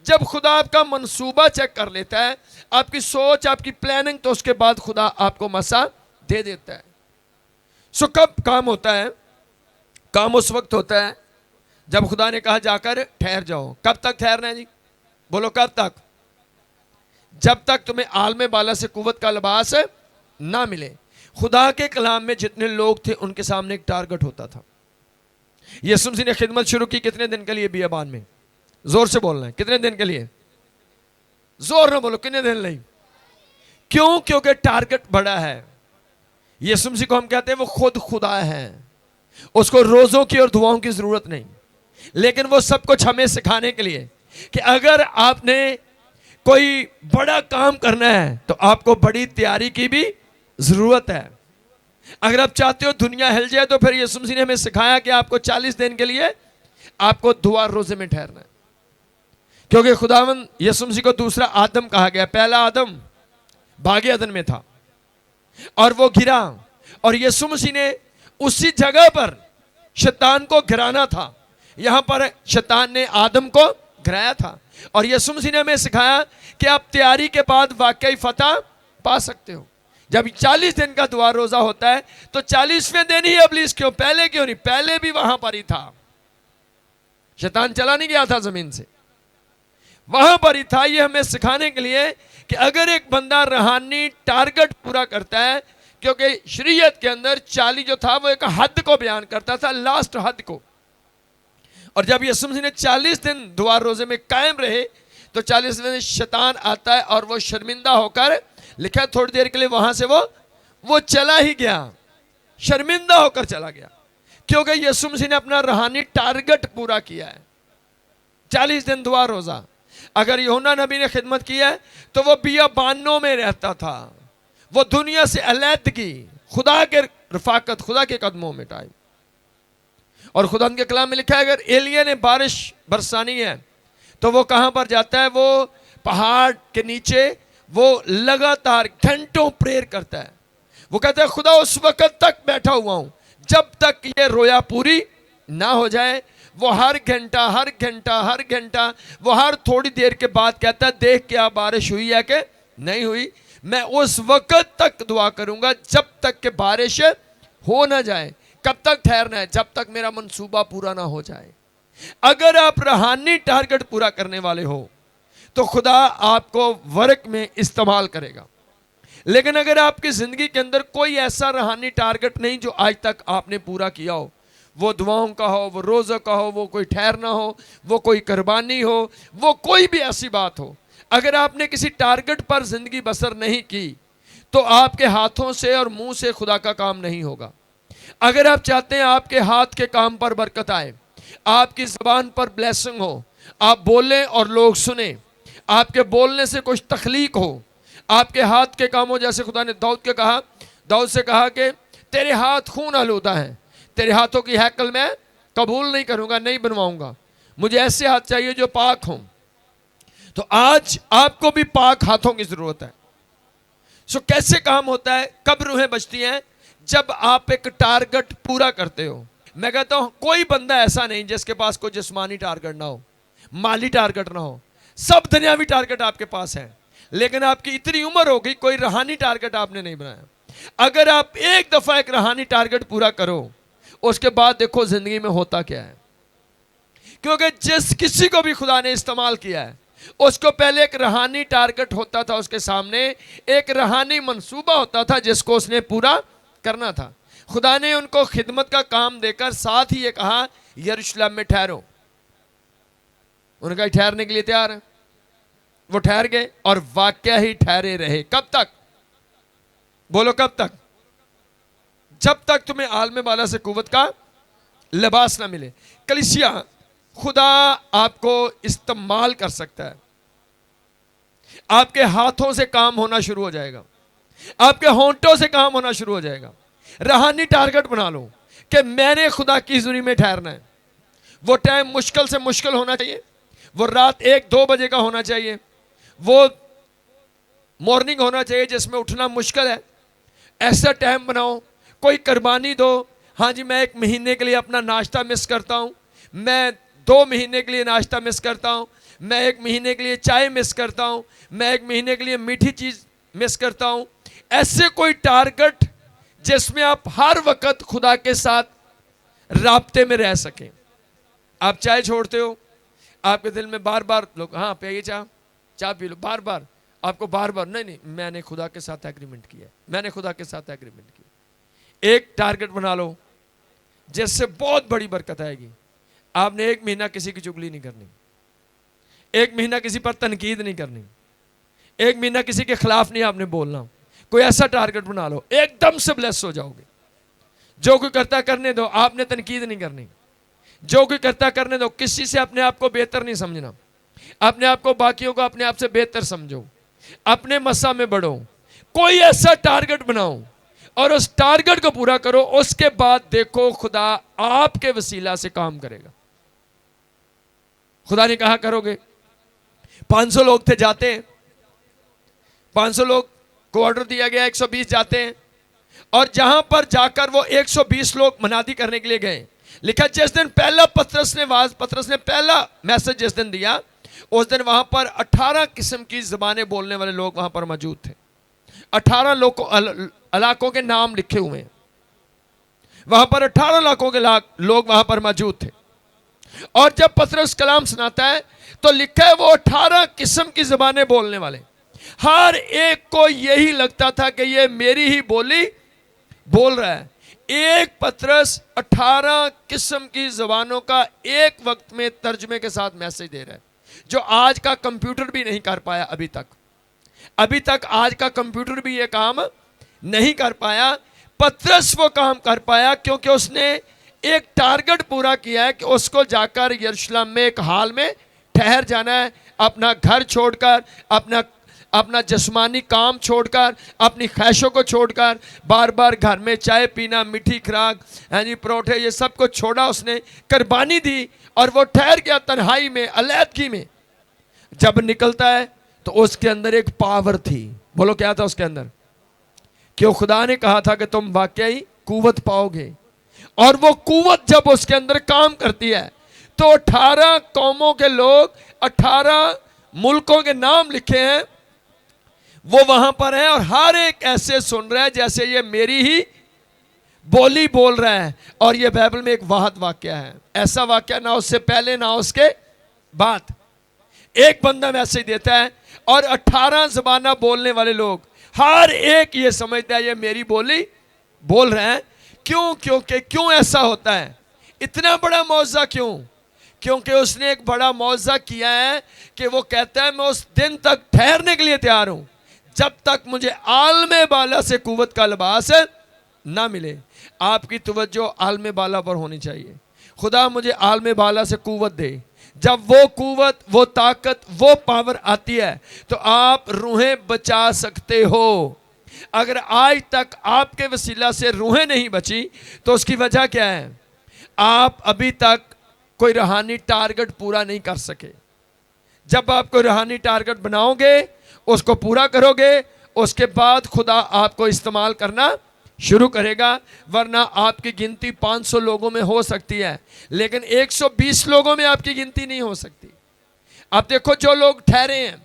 جب خدا آپ کا منصوبہ چیک کر لیتا ہے, آپ کی سوچ, آپ کی پلاننگ, تو اس کے بعد خدا آپ کو مسا دے دیتا ہے. سو کب کام ہوتا ہے؟ کام اس وقت ہوتا ہے جب خدا نے کہا جا کر ٹھہر جاؤ. کب تک ٹھہرنا ہے جی؟ بولو کب تک؟ جب تک تمہیں عالم بالا سے قوت کا لباس نہ ملے. خدا کے کلام میں جتنے لوگ تھے ان کے سامنے ایک ٹارگٹ ہوتا تھا. یسوع مسیح نے خدمت شروع کی کتنے دن کے لیے بیابان میں؟ زور سے بولنا ہے, کتنے دن کے لیے؟ زور نہ بولو, کتنے دن نہیں. کیوں؟ کیونکہ ٹارگٹ بڑا ہے. یسوع مسیح کو ہم کہتے ہیں وہ خود خدا ہے, اس کو روزوں کی اور دعاؤں کی ضرورت نہیں, لیکن وہ سب کچھ ہمیں سکھانے کے لیے کہ اگر آپ نے کوئی بڑا کام کرنا ہے تو آپ کو بڑی تیاری کی بھی ضرورت ہے. اگر آپ چاہتے ہو دنیا ہل جائے تو پھر یسوع مسیح نے ہمیں سکھایا کہ آپ کو 40 دن کے لیے آپ کو دعا روزے میں ٹھہرنا ہے. کیونکہ خداوند یسوع مسیح کو دوسرا آدم کہا گیا. پہلا آدم باغ عدن میں تھا اور وہ گرا, اور یسوع مسیح نے اسی جگہ پر شیطان کو گرانا تھا. یہاں پر شیطان نے آدم کو گرایا تھا, اور یسوع مسیح نے ہمیں سکھایا کہ آپ تیاری کے بعد واقعی فتح پا سکتے ہو. جب 40 دن کا دعا روزہ ہوتا ہے تو 40ویں دن ہی ابلیس کیوں؟ پہلے کیوں نہیں؟ پہلے بھی وہاں پر ہی تھا. شیطان چلا نہیں گیا تھا زمین سے, وہاں پر ہی تھا. یہ ہمیں سکھانے کے لیے کہ اگر ایک بندہ روحانی ٹارگٹ پورا کرتا ہے, کیونکہ شریعت کے اندر 40 جو تھا وہ ایک حد کو بیان کرتا تھا, لاسٹ حد کو. اور جب یسوع مسیح نے 40 دن دعا روزے میں قائم رہے تو 40ویں دن شیطان آتا ہے اور وہ شرمندہ ہو کر, لکھا تھوڑی دیر کے لیے وہاں سے وہ چلا ہی گیا, شرمندہ ہو کر چلا گیا. کیونکہ یسوع مسیح نے اپنا روحانی ٹارگٹ پورا کیا ہے. 40 دن دعا روزہ. اگر یوحنا نبی نے خدمت کی ہے تو وہ بیابانوں میں رہتا تھا, وہ دنیا سے علیحدگی, خدا کے رفاقت, خدا کے قدموں میں ٹائم. اور خدا کے کلام میں لکھا ہے اگر ایلیا نے بارش برسانی ہے تو وہ کہاں پر جاتا ہے؟ وہ پہاڑ کے نیچے وہ لگاتار گھنٹوں پریئر کرتا ہے. وہ کہتا ہے خدا اس وقت تک بیٹھا ہوا ہوں جب تک یہ رویا پوری نہ ہو جائے. وہ ہر گھنٹہ وہ ہر تھوڑی دیر کے بعد کہتا ہے دیکھ کیا بارش ہوئی ہے کہ نہیں ہوئی. میں اس وقت تک دعا کروں گا جب تک کہ بارش ہو نہ جائے. کب تک ٹھہرنا ہے؟ جب تک میرا منصوبہ پورا نہ ہو جائے. اگر آپ روحانی ٹارگٹ پورا کرنے والے ہو تو خدا آپ کو ورک میں استعمال کرے گا. لیکن اگر آپ کی زندگی کے اندر کوئی ایسا روحانی ٹارگٹ نہیں جو آج تک آپ نے پورا کیا ہو, وہ دعاؤں کا ہو, وہ روزہ کا ہو, وہ کوئی ٹھہرنا ہو, وہ کوئی قربانی ہو, وہ کوئی بھی ایسی بات ہو, اگر آپ نے کسی ٹارگٹ پر زندگی بسر نہیں کی تو آپ کے ہاتھوں سے اور منہ سے خدا کا کام نہیں ہوگا. اگر آپ چاہتے ہیں آپ کے ہاتھ کے کام پر برکت آئے, آپ کی زبان پر بلیسنگ ہو, آپ بولیں اور لوگ سنیں, آپ کے بولنے سے کچھ تخلیق ہو, آپ کے ہاتھ کے کام ہو, جیسے خدا نے داؤد سے کہا کہ تیرے ہاتھ خون آلودہ ہیں, تیرے ہاتھوں کی ہیکل میں قبول نہیں کروں گا, نہیں بنواؤں گا, مجھے ایسے ہاتھ چاہیے جو پاک ہوں. تو آج آپ کو بھی پاک ہاتھوں کی ضرورت ہے. سو کیسے کام ہوتا ہے؟ کب روحیں بچتی ہیں؟ جب آپ ایک ٹارگٹ پورا کرتے ہو. میں کہتا ہوں کوئی بندہ ایسا نہیں جس کے پاس کوئی جسمانی ٹارگٹ نہ ہو, مالی ٹارگٹ نہ ہو, سب دنیاوی ٹارگٹ آپ کے پاس ہیں, لیکن آپ کی اتنی عمر ہو گئی کوئی روحانی ٹارگٹ آپ نے نہیں بنایا. اگر آپ ایک دفعہ ایک روحانی ٹارگٹ پورا کرو, اس کے بعد دیکھو زندگی میں ہوتا کیا ہے. کیونکہ جس کسی کو بھی خدا نے استعمال کیا ہے اس کو پہلے ایک روحانی ٹارگٹ ہوتا تھا, اس کے سامنے ایک روحانی منصوبہ ہوتا تھا جس کو اس نے پورا کرنا تھا. خدا نے ان کو خدمت کا کام دے کر ساتھ ہی یہ کہا یروشلم میں ٹھہرو. ان کا ٹھہرنے کے لیے تیار ہے, وہ ٹھہر گئے اور واقعہ ہی ٹھہرے رہے. کب تک؟ بولو کب تک؟ جب تک تمہیں عالم بالا سے قوت کا لباس نہ ملے. کلیسیا, خدا آپ کو استعمال کر سکتا ہے. آپ کے ہاتھوں سے کام ہونا شروع ہو جائے گا, آپ کے ہونٹوں سے کام ہونا شروع ہو جائے گا. روحانی ٹارگٹ بنا لو کہ میں نے خدا کی حضوری میں ٹھہرنا ہے. وہ ٹائم مشکل سے مشکل ہونا چاہیے, وہ رات 1-2 بجے کا ہونا چاہیے، وہ مارننگ ہونا چاہیے جس میں اٹھنا مشکل ہے. ایسا ٹائم بناؤ، کوئی قربانی دو. ہاں جی، میں 1 مہینے کے لیے اپنا ناشتہ مس کرتا ہوں، میں 2 مہینے کے لیے ناشتہ مس کرتا ہوں، میں 1 مہینے کے لیے چائے مس کرتا ہوں، میں 1 مہینے کے لیے میٹھی چیز مس کرتا ہوں. ایسے کوئی ٹارگٹ جس میں آپ ہر وقت خدا کے ساتھ رابطے میں رہ سکیں. آپ چائے چھوڑتے ہو، آپ کے دل میں بار بار لوگ ہاں پیے چائے پی لو، بار بار آپ کو بار بار نہیں میں نے خدا کے ساتھ ایگریمنٹ کیا ہے، میں نے خدا کے ساتھ ایگریمنٹ کیا. ایک ٹارگٹ بنا لو جس سے بہت بڑی برکت آئے گی. آپ نے 1 مہینہ کسی کی چگلی نہیں کرنی، 1 مہینہ کسی پر تنقید نہیں کرنی، 1 مہینہ کسی کے خلاف نہیں آپ نے بولنا. کوئی ایسا ٹارگٹ بنا لو، ایک دم سے بلیس ہو جاؤ گے. جو کوئی کرتا کرنے دو، آپ نے تنقید نہیں کرنی. جو کوئی کرتا کرنے دو، کسی سے اپنے آپ کو بہتر نہیں سمجھنا. اپنے آپ کو باقیوں کو اپنے آپ سے بہتر سمجھو، اپنے مسا میں بڑھو. کوئی ایسا ٹارگٹ بناؤ اور اس ٹارگٹ کو پورا کرو. اس کے بعد دیکھو خدا آپ کے وسیلہ سے کام کرے گا. خدا نے کہا کرو گے. 500 لوگ تھے، جاتے ہیں. 500 لوگ کو آرڈر دیا گیا، 120 جاتے ہیں. اور جہاں پر جا کر وہ 120 لوگ منادی کرنے کے لیے گئے، لکھا جس دن پہلا پطرس نے پہلا میسج جس دن دیا، اس دن وہاں پر 18 قسم کی زبانیں بولنے والے لوگ وہاں پر موجود تھے. 18 علاقوں کے نام لکھے ہوئے ہیں وہاں پر. 18 علاقوں کے لوگ وہاں پر موجود تھے. اور جب پطرس کلام سناتا ہے تو لکھا ہے وہ 18 قسم کی زبانیں بولنے والے، ہر ایک کو یہی لگتا تھا کہ یہ میری ہی بولی بول رہا ہے. ایک پطرس 18 قسم کی زبانوں کا ایک وقت میں ترجمے کے ساتھ میسج دے رہا ہے، جو آج کا کمپیوٹر بھی نہیں کر پایا. ابھی تک آج کا کمپیوٹر بھی یہ کام نہیں کر پایا. پطرس وہ کام کر پایا کیونکہ اس نے ایک ٹارگٹ پورا کیا ہے کہ اس کو جا کر یروشلم میں ایک حال میں ٹھہر جانا ہے. اپنا گھر چھوڑ کر، اپنا جسمانی کام چھوڑ کر، اپنی خواہشوں کو چھوڑ کر، بار بار گھر میں چائے پینا، میٹھی خوراک، پروٹھے، یہ سب کو چھوڑا. اس نے قربانی دی اور وہ ٹھہر گیا تنہائی میں، علیحدگی میں. جب نکلتا ہے تو اس کے اندر ایک پاور تھی. بولو کیا تھا اس کے اندر؟ کہ خدا نے کہا تھا کہ تم واقعی قوت پاؤ گے. اور وہ قوت جب اس کے اندر کام کرتی ہے تو 18 قوموں کے لوگ، 18 ملکوں کے نام لکھے ہیں، وہ وہاں پر ہیں. اور ہر ایک ایسے سن رہا ہے جیسے یہ میری ہی بولی بول رہا ہے. اور یہ بائبل میں ایک واحد واقعہ ہے، ایسا واقعہ نہ اس سے پہلے نہ اس کے بعد. ایک بندہ میسج دیتا ہے اور 18 زبانہ بولنے والے لوگ ہر ایک یہ سمجھتا ہے یہ میری بولی بول رہے ہیں. کیوں ایسا ہوتا ہے؟ اتنا بڑا معجزہ کیوں؟ کیونکہ اس نے ایک بڑا معجزہ کیا ہے کہ وہ کہتا ہے میں اس دن تک ٹھہرنے کے لیے تیار ہوں جب تک مجھے عالم بالا سے قوت کا لباس نہ ملے. آپ کی توجہ عالم بالا پر ہونی چاہیے. خدا مجھے عالم بالا سے قوت دے. جب وہ قوت، وہ طاقت، وہ پاور آتی ہے تو آپ روحیں بچا سکتے ہو. اگر آج تک آپ کے وسیلہ سے روحیں نہیں بچی تو اس کی وجہ کیا ہے؟ آپ ابھی تک کوئی روحانی ٹارگٹ پورا نہیں کر سکے. جب آپ کوئی روحانی ٹارگٹ بناؤ گے، اس کو پورا کرو گے، اس کے بعد خدا آپ کو استعمال کرنا شروع کرے گا. ورنہ آپ کی گنتی 500 لوگوں میں ہو سکتی ہے لیکن 120 لوگوں میں آپ کی گنتی نہیں ہو سکتی. آپ دیکھو جو لوگ ٹھہرے ہیں،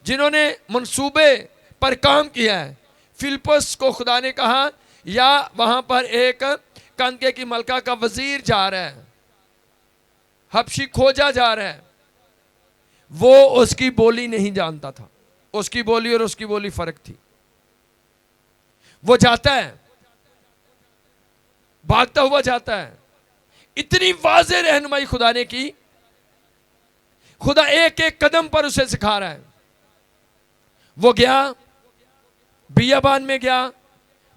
جنہوں نے منصوبے پر کام کیا ہے. فلپس کو خدا نے کہا یا وہاں پر ایک کندھے کی ملکہ کا وزیر جا رہا ہے، حبشی کھوجا جا رہا ہے. وہ اس کی بولی نہیں جانتا تھا، اس کی بولی اور اس کی بولی فرق تھی. وہ جاتا ہے، بھاگتا ہوا جاتا ہے. اتنی واضح رہنمائی خدا نے کی. خدا ایک ایک قدم پر اسے سکھا رہا ہے. وہ گیا، بیابان میں گیا،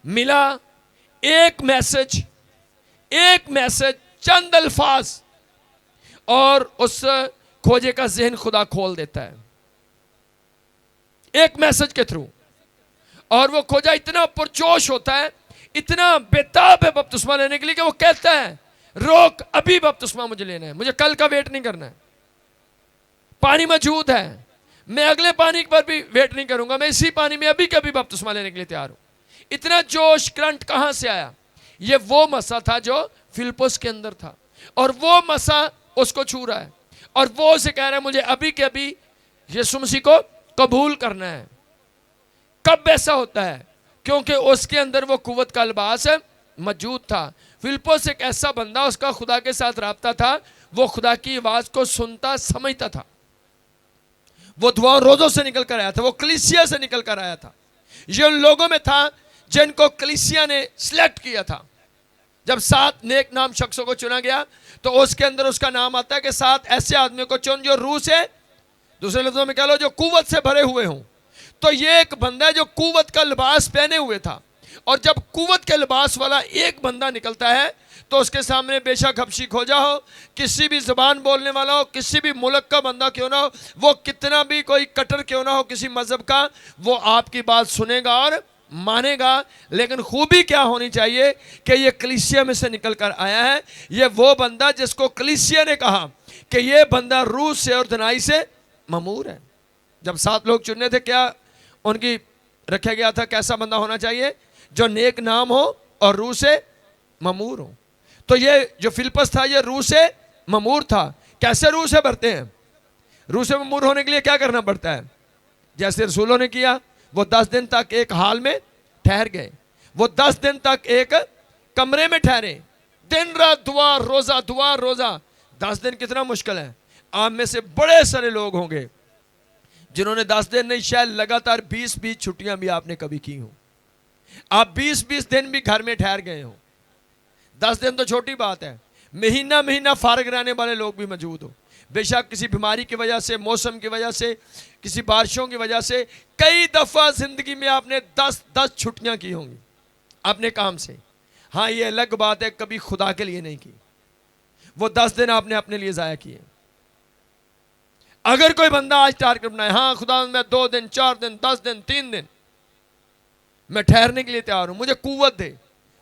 ملا ایک میسج، چند الفاظ، اور اس کھوجے کا ذہن خدا کھول دیتا ہے ایک میسج کے تھرو. اور وہ کھوجا اتنا پرجوش ہوتا ہے، اتنا بےتاب ہے بپتسمہ لینے کے لیے کہ وہ کہتا ہے روک، ابھی بپتسمہ مجھے لینا ہے، مجھے کل کا ویٹ نہیں کرنا ہے. پانی موجود ہے، میں اگلے پانی پر بھی ویٹ نہیں کروں گا، میں اسی پانی میں ابھی کبھی بپتسمہ لینے کے لیے تیار ہوں۔ اتنا جوش کرنٹ کہاں سے آیا؟ یہ وہ مسا تھا جو فلپس کے اندر تھا، اور وہ مسا اس کو چھو رہا ہے، اور وہ اسے کہہ رہا ہے مجھے ابھی کے ابھی یسوع مسیح کو قبول کرنا ہے۔ کب ایسا ہوتا ہے؟ کیونکہ اس کے اندر وہ قوت کا لباس موجود تھا۔ فلپس ایک ایسا بندہ، اس کا خدا کے ساتھ رابطہ تھا، وہ خدا کی آواز کو سنتا سمجھتا تھا، وہ دعاؤں روزوں سے نکل کر آیا تھا، وہ کلیسیا سے نکل کر آیا تھا۔ یہ ان لوگوں میں تھا جن کو کلیسیا نے سلیکٹ کیا تھا۔ جب 7 نیک نام شخصوں کو چنا گیا تو اس کے اندر اس کا نام آتا ہے کہ 7 ایسے آدمیوں کو چن جو روح سے، دوسرے لفظوں میں کہہ لو جو قوت سے بھرے ہوئے ہوں۔ تو یہ ایک بندہ ہے جو قوت کا لباس پہنے ہوئے تھا، اور جب قوت کے لباس والا ایک بندہ نکلتا ہے تو اس کے سامنے بے شک حبشی کھوجا ہو، کسی بھی زبان بولنے والا ہو، کسی بھی ملک کا بندہ کیوں نہ ہو، وہ کتنا بھی کوئی کٹر کیوں نہ ہو کسی مذہب کا، وہ آپ کی بات سنے گا اور مانے گا۔ لیکن خوبی کیا ہونی چاہیے کہ یہ کلیسیا میں سے نکل کر آیا ہے۔ یہ وہ بندہ جس کو کلیسیا نے کہا کہ یہ بندہ روح سے اور دنائی سے مامور ہے۔ جب 7 لوگ چننے تھے، کیا ان کی رکھا گیا تھا کیسا بندہ ہونا چاہیے؟ جو نیک نام ہو اور روح سے مامور ہو۔ تو یہ جو فلپس تھا یہ روح سے مامور تھا۔ کیسے روح سے بھرتے ہیں؟ روح سے مامور ہونے کے لیے کیا کرنا پڑتا ہے؟ جیسے رسولوں نے کیا، وہ 10 دن تک ایک حال میں ٹھہر گئے، وہ 10 دن تک ایک کمرے میں ٹھہرے، دن رات دعا روزہ۔ 10 دن کتنا مشکل ہے۔ آپ میں سے بڑے سارے لوگ ہوں گے جنہوں نے 10 دن نہیں، شاید لگاتار 20 چھٹیاں بھی آپ نے کبھی کی ہوں۔ آپ 20 دن بھی گھر میں ٹھہر گئے ہوں۔ 10 دن تو چھوٹی بات ہے، مہینہ فارغ رہنے والے لوگ بھی موجود ہوں۔ بے شک کسی بیماری کی وجہ سے، موسم کی وجہ سے، کسی بارشوں کی وجہ سے کئی دفعہ زندگی میں آپ نے 10 چھٹیاں کی ہوں گی اپنے کام سے۔ ہاں یہ الگ بات ہے کبھی خدا کے لیے نہیں کی، وہ 10 دن آپ نے اپنے لیے ضائع کیے۔ اگر کوئی بندہ آج ٹارگٹ بنائے، ہاں خدا میں 2 دن 4 دن 10 دن 3 دن میں ٹھہرنے کے لیے تیار ہوں، مجھے قوت دے،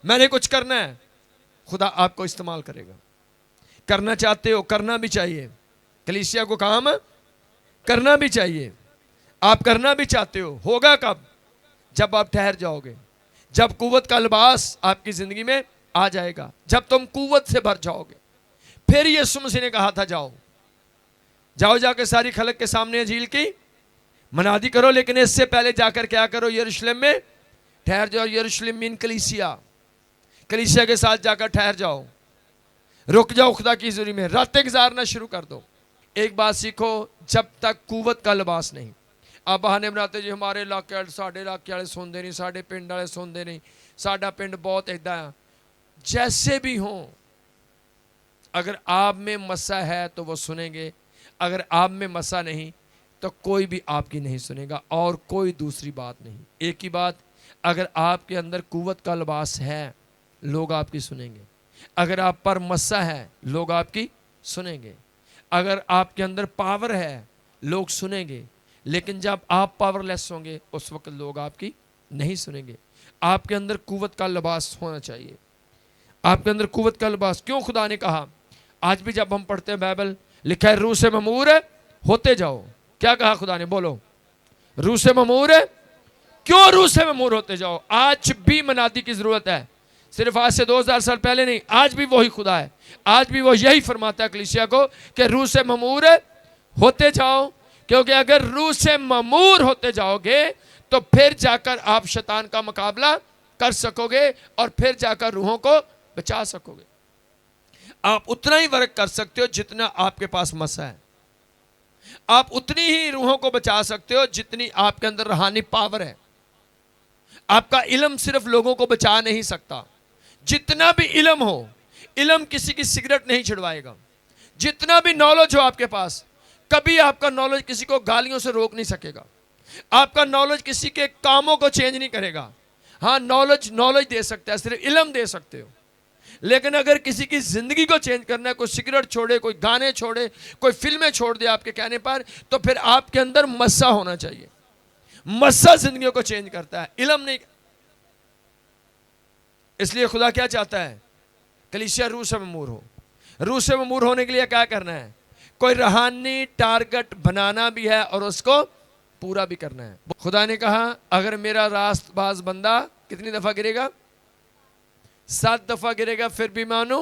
میں نے کچھ کرنا ہے، خدا آپ کو استعمال کرے گا۔ کرنا چاہتے ہو، کرنا بھی چاہیے، کلیسیا کو کام کرنا بھی چاہیے۔ آپ کرنا بھی چاہتے ہو، ہوگا کب؟ جب آپ ٹھہر جاؤ گے، جب قوت کا لباس آپ کی زندگی میں آ جائے گا، جب تم قوت سے بھر جاؤ گے۔ پھر یسوع مسیح نے کہا تھا جاؤ جا کے ساری خلق کے سامنے انجیل کی منادی کرو، لیکن اس سے پہلے جا کر کیا کرو؟ یروشلم میں ٹھہر جاؤ۔ یروشلم مین کلیسیا کے ساتھ جا کر ٹھہر جاؤ، رک جاؤ خدا کی حضوری میں، راتیں گزارنا شروع کر دو۔ ایک بات سیکھو، جب تک قوت کا لباس نہیں، آپ بہانے بناتے جی ہمارے علاقے والے، ساڈے علاقے والے سوندے نہیں، ساڈے پنڈ والے سوندے نہیں، ساڈا پنڈ بہت ایدا ہے۔ جیسے بھی ہوں، اگر آپ میں مسا ہے تو وہ سنیں گے، اگر آپ میں مسا نہیں تو کوئی بھی آپ کی نہیں سنے گا، اور کوئی دوسری بات نہیں۔ ایک ہی بات، اگر آپ کے اندر قوت کا لباس ہے لوگ آپ کی سنیں گے، اگر آپ پر مسا ہے لوگ آپ کی سنیں گے، اگر آپ کے اندر پاور ہے لوگ سنیں گے۔ لیکن جب آپ پاور لیس ہوں گے اس وقت لوگ آپ کی نہیں سنیں گے۔ آپ کے اندر قوت کا لباس ہونا چاہیے، آپ کے اندر قوت کا لباس۔ کیوں خدا نے کہا؟ آج بھی جب ہم پڑھتے ہیں بائبل لکھا ہے روح سے مامور ہوتے جاؤ۔ کیا کہا خدا نے؟ بولو، روح سے مامور ہے۔ کیوں روح سے مامور ہوتے جاؤ؟ آج بھی منادی کی ضرورت ہے، صرف آج سے 2000 سال پہلے نہیں، آج بھی وہی خدا ہے، آج بھی وہ یہی فرماتا ہے کلیسیا کو کہ روح سے مامور ہوتے جاؤ۔ کیونکہ اگر روح سے مامور ہوتے جاؤ گے تو پھر جا کر آپ شیطان کا مقابلہ کر سکو گے، اور پھر جا کر روحوں کو بچا سکو گے۔ آپ اتنا ہی ورک کر سکتے ہو جتنا آپ کے پاس مسا ہے، آپ اتنی ہی روحوں کو بچا سکتے ہو جتنی آپ کے اندر روحانی پاور ہے۔ آپ کا علم صرف لوگوں کو بچا نہیں سکتا، جتنا بھی علم ہو، علم کسی کی سگریٹ نہیں چھڑوائے گا۔ جتنا بھی نالج ہو آپ کے پاس، کبھی آپ کا نالج کسی کو گالیوں سے روک نہیں سکے گا، آپ کا نالج کسی کے کاموں کو چینج نہیں کرے گا۔ ہاں نالج دے سکتا ہے، صرف علم دے سکتے ہو، لیکن اگر کسی کی زندگی کو چینج کرنا ہے، کوئی سگریٹ چھوڑے، کوئی گانے چھوڑے، کوئی فلمیں چھوڑ دے آپ کے کہنے پر، تو پھر آپ کے اندر مسا ہونا چاہیے۔ مسا زندگیوں کو چینج کرتا ہے، علم نہیں۔ اس لیے خدا کیا چاہتا ہے؟ کلیسیا روح سے مامور ہو۔ روح سے مامور ہونے کے لیے کیا کرنا ہے؟ کوئی روحانی ٹارگٹ بنانا بھی ہے اور اس کو پورا بھی کرنا ہے. خدا نے کہا اگر میرا راست باز بندہ کتنی دفعہ گرے گا؟ 7 دفعہ گرے گا پھر بھی مانو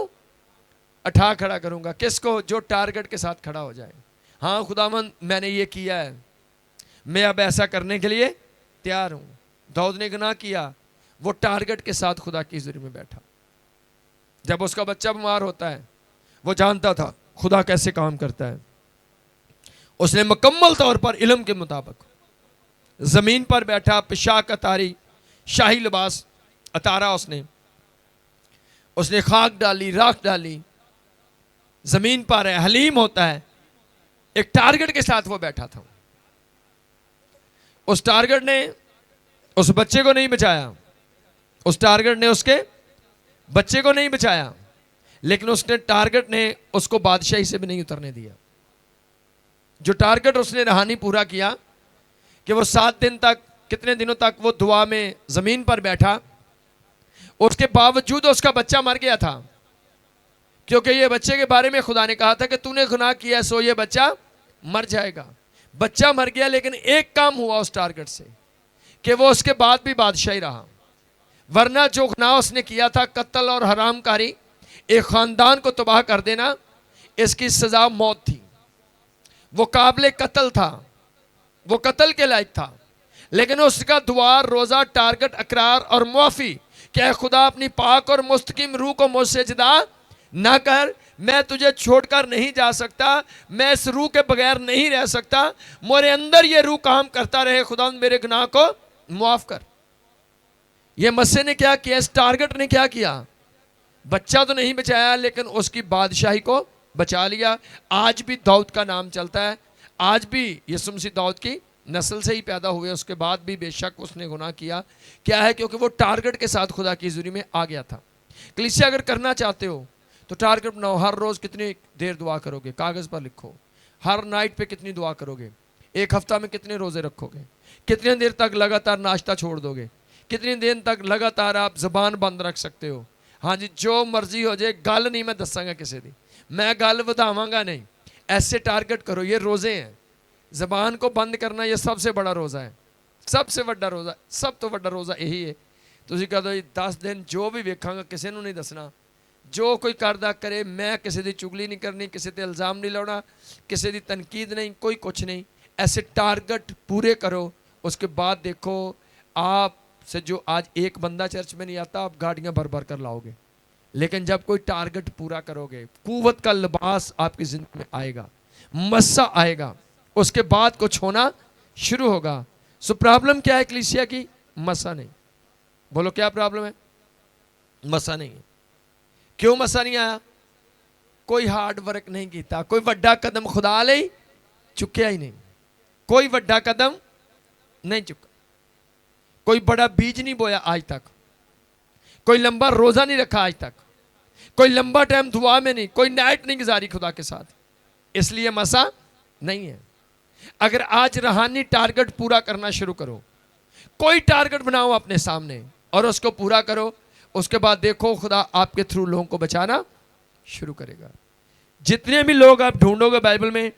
اٹھا کھڑا کروں گا. کس کو؟ جو ٹارگٹ کے ساتھ کھڑا ہو جائے. ہاں خداوند میں نے یہ کیا ہے، میں اب ایسا کرنے کے لیے تیار ہوں. داؤد نے گناہ کیا، وہ ٹارگٹ کے ساتھ خدا کی حضوری میں بیٹھا. جب اس کا بچہ بیمار ہوتا ہے وہ جانتا تھا خدا کیسے کام کرتا ہے. اس نے مکمل طور پر علم کے مطابق زمین پر بیٹھا، پشاک اتاری، شاہی لباس اتارا. اس نے خاک ڈالی، راکھ ڈالی، زمین پر ہے، حلیم ہوتا ہے. ایک ٹارگٹ کے ساتھ وہ بیٹھا تھا. اس ٹارگٹ نے اس بچے کو نہیں بچایا، اس ٹارگٹ نے اس کے بچے کو نہیں بچایا، لیکن ٹارگٹ نے اس کو بادشاہی سے بھی نہیں اترنے دیا. جو ٹارگٹ اس نے روحانی پورا کیا کہ وہ 7 دن تک، کتنے دنوں تک وہ دعا میں زمین پر بیٹھا، اس کے باوجود اس کا بچہ مر گیا تھا. کیونکہ یہ بچے کے بارے میں خدا نے کہا تھا کہ تو نے گناہ کیا سو یہ بچہ مر جائے گا. بچہ مر گیا، لیکن ایک کام ہوا اس ٹارگٹ سے کہ وہ اس کے بعد بھی بادشاہی رہا. ورنہ جو گناہ اس نے کیا تھا، قتل اور حرام کاری، ایک خاندان کو تباہ کر دینا، اس کی سزا موت تھی. وہ قابل قتل تھا، وہ قتل کے لائق تھا. لیکن اس کا دعا، روزہ، ٹارگٹ، اقرار اور معافی کہ اے خدا اپنی پاک اور مستقیم روح کو مجھ سے جدا نہ کر، میں تجھے چھوڑ کر نہیں جا سکتا، میں اس روح کے بغیر نہیں رہ سکتا، میرے اندر یہ روح کام کرتا رہے. خدا میرے گناہ کو معاف کر. یہ مسیح نے کیا کیا؟ اس ٹارگٹ نے کیا کیا؟ بچہ تو نہیں بچایا لیکن اس کی بادشاہی کو بچا لیا. آج بھی داؤد کا نام چلتا ہے، آج بھی یسوع مسیح داؤد کی نسل سے ہی پیدا ہوئے. اس کے بعد بھی بے شک اس نے گناہ کیا. کیا ہے؟ کیونکہ وہ ٹارگٹ کے ساتھ خدا کی حضوری میں آ گیا تھا. کلیسیا اگر کرنا چاہتے ہو تو ٹارگٹ بناؤ. ہر روز کتنی دیر دعا کرو گے؟ کاغذ پر لکھو. ہر نائٹ پہ کتنی دعا کرو گے؟ ایک ہفتہ میں کتنے روزے رکھو گے؟ کتنے دیر تک لگاتار ناشتہ چھوڑ دو گے؟ کتنی دیر تک لگاتار آپ زبان بند رکھ سکتے ہو؟ ہاں جی، جو مرضی ہو جائے، گل نہیں میں دساں گا کسی دی، میں گل وداواں گا نہیں. ایسے ٹارگٹ کرو. یہ روزے ہیں. زبان کو بند کرنا یہ سب سے بڑا روزہ ہے، سب سے بڑا روزہ، سب تو بڑا روزہ یہی ہے. تسی کہہ دو 10 دن جو بھی ویکھاں گا کسی نو نہیں دسنا، جو کوئی کردہ کرے، میں کسی دی چگلی نہیں کرنی، کسی تے الزام نہیں لاؤنا، کسی دی تنقید نہیں، کوئی کچھ نہیں. ایسے ٹارگٹ پورے کرو. اس کے بعد دیکھو آپ سے جو آج ایک بندہ چرچ میں نہیں آتا، آپ گاڑیاں بھر بھر کر لاؤ گے. لیکن جب کوئی ٹارگٹ پورا کرو گے، قوت کا لباس آپ کی زندگی میں آئے گا، مسا آئے گا. اس کے بعد کچھ ہونا شروع ہوگا. سو پرابلم کیا ہے کلیسیا کی؟ مسا نہیں. بولو کیا پرابلم ہے؟ مسا نہیں ہے. کیوں مسا نہیں آیا؟ کوئی ہارڈ ورک نہیں کیتا، کوئی وڈا قدم خدا لے چکیا ہی نہیں، کوئی وڈا قدم نہیں چکا، کوئی بڑا بیج نہیں بویا آج تک، کوئی لمبا روزہ نہیں رکھا آج تک، کوئی لمبا ٹائم دعا میں نہیں، کوئی نائٹ نہیں گزاری خدا کے ساتھ. اس لیے مسا نہیں ہے. اگر آج روحانی ٹارگٹ پورا کرنا شروع کرو، کوئی ٹارگٹ بناؤ اپنے سامنے اور اس کو پورا کرو، اس کے بعد دیکھو خدا آپ کے تھرو لوگوں کو بچانا شروع کرے گا. جتنے بھی لوگ آپ ڈھونڈو گے بائبل میں،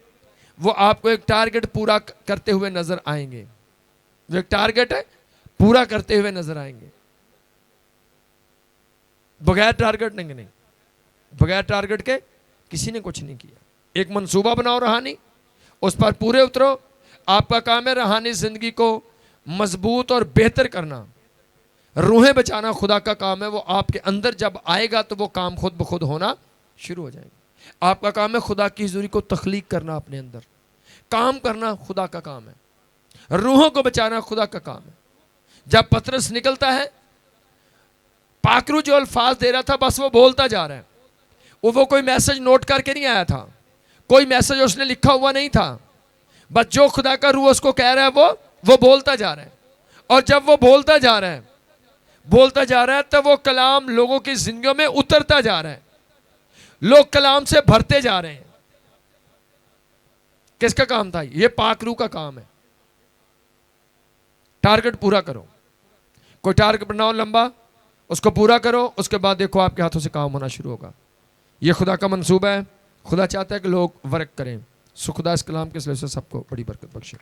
وہ آپ کو ایک ٹارگٹ پورا کرتے ہوئے نظر آئیں گے. وہ ایک ٹارگٹ ہے پورا کرتے ہوئے نظر آئیں گے. بغیر ٹارگٹ نہیں، بغیر ٹارگٹ کے کسی نے کچھ نہیں کیا. ایک منصوبہ بناؤ روحانی، اس پر پورے اترو. آپ کا کام ہے روحانی زندگی کو مضبوط اور بہتر کرنا. روحیں بچانا خدا کا کام ہے. وہ آپ کے اندر جب آئے گا تو وہ کام خود بخود ہونا شروع ہو جائے گا. آپ کا کام ہے خدا کی حضوری کو تخلیق کرنا، اپنے اندر کام کرنا خدا کا کام ہے. روحوں کو بچانا خدا کا کام ہے. جب پترس نکلتا ہے، پاکرو جو الفاظ دے رہا تھا بس وہ بولتا جا رہا ہے. وہ کوئی میسج نوٹ کر کے نہیں آیا تھا، کوئی میسج اس نے لکھا ہوا نہیں تھا. بس جو خدا کا روح اس کو کہہ رہا ہے وہ بولتا جا رہا ہے. اور جب وہ بولتا جا رہا ہے تو وہ کلام لوگوں کی زندگیوں میں اترتا جا رہا ہے. لوگ کلام سے بھرتے جا رہے ہیں. کس کا کام تھا؟ یہ پاک روح کا کام ہے. ٹارگٹ پورا کرو. کوئی ٹارگٹ بناؤ لمبا، اس کو پورا کرو. اس کے بعد دیکھو آپ کے ہاتھوں سے کام ہونا شروع ہوگا. یہ خدا کا منصوبہ ہے. خدا چاہتا ہے کہ لوگ ورک کریں. سو خدا اس کلام کے سلسلے سے سب کو بڑی برکت بخشے.